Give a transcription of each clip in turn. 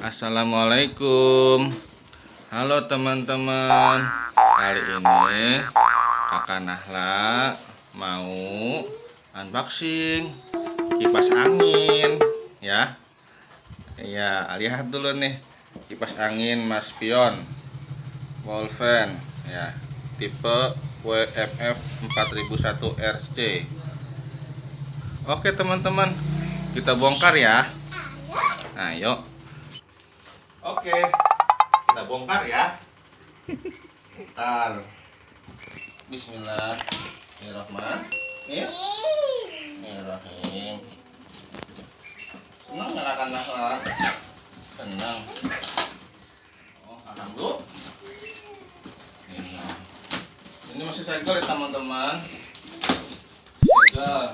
Assalamualaikum. Halo teman-teman. Kali ini Kakak Nahla mau unboxing kipas angin ya. Iya, lihat dulu nih kipas angin Mas Pion wall fan ya, tipe WMF 4001 RC. Oke teman-teman, kita bongkar ya. Nah, yuk. Oke, kita bongkar ya. Bentar. Bismillahirrahmanirrahim. Senang nggak akan Nahla? Senang. Oh, alhamdulillah. Ini masih segel ya teman-teman. Segel.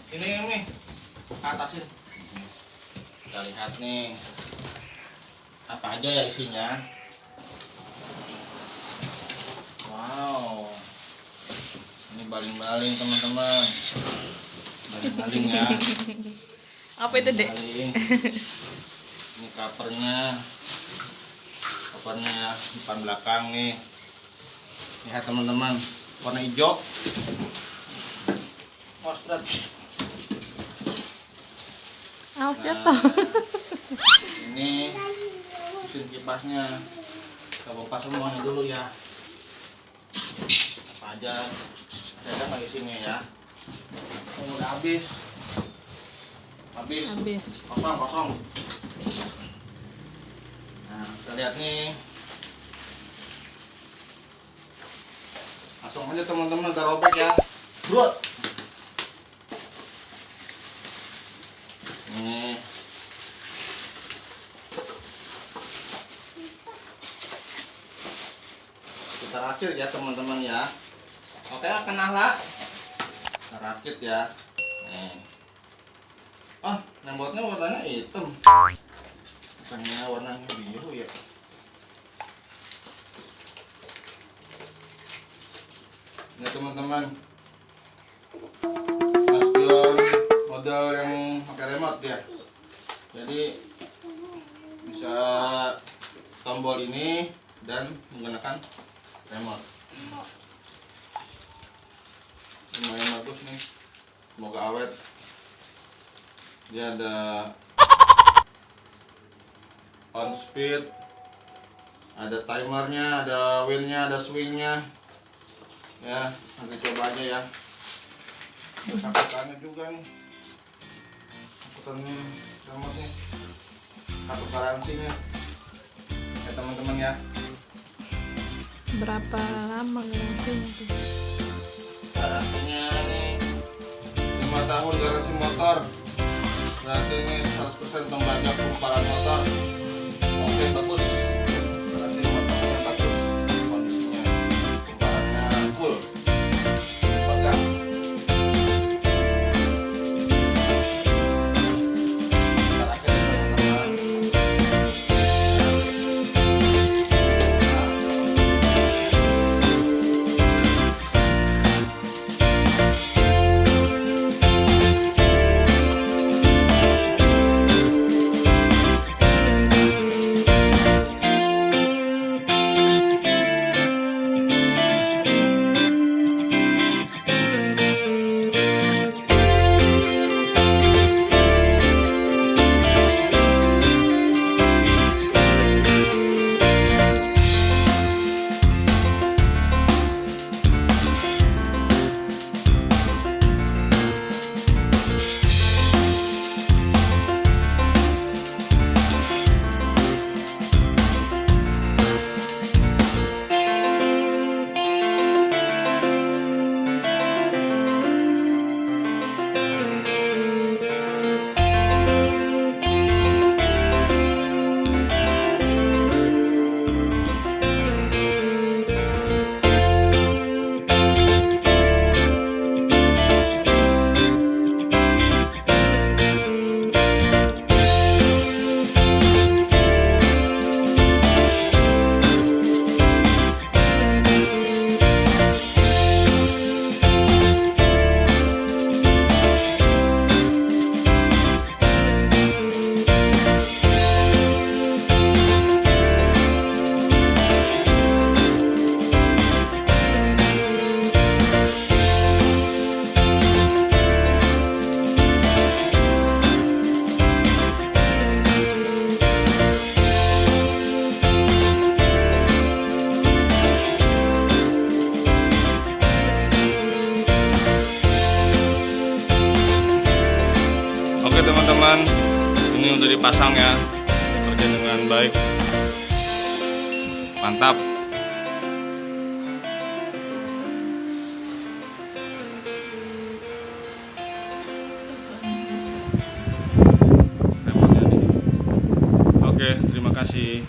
Ini atasin. Kita lihat nih apa aja ya isinya. Wow, ini baling-baling teman-teman, baling-baling ya. Apa itu dek? Baling. Ini covernya depan belakang nih. Lihat teman-teman, warna hijau. Awas jatuh. Ini mesin kipasnya. Kita bongkar semuanya dulu ya. Apa aja ada nggak isinya ya? Oh, udah habis. Kosong. Nah, kita lihat nih. Langsung aja teman-teman, kita robek ya. Brut. Ini kita rakit ya teman-teman ya. Oke, akan Nahla kita rakit ya. Nih. Nembotnya warnanya hitam, bukannya warnanya biru ya. Ini teman-teman, Mas Pion model yang pakai remote ya. Jadi bisa tombol ini dan menggunakan remote. Lumayan bagus nih, semoga awet. Dia ada on speed, ada timernya, ada wheelnya, ada swingnya ya. Nanti coba aja ya. Terus angkutannya juga nih, angkutannya remote nih, kartu garansinya ya teman-teman ya. Berapa lama garansinya tuh? Garansinya nih 5 tahun garansi motor. Berarti ini 100% pembajak kumparan motor. Oke, bagus. Berarti motornya bagus. Kondisinya kumparannya full. Pegang. Kita rakit ya teman-teman. ini untuk dipasang ya. Kerja dengan baik. Mantap. Remote-nya nih. Oke, terima kasih.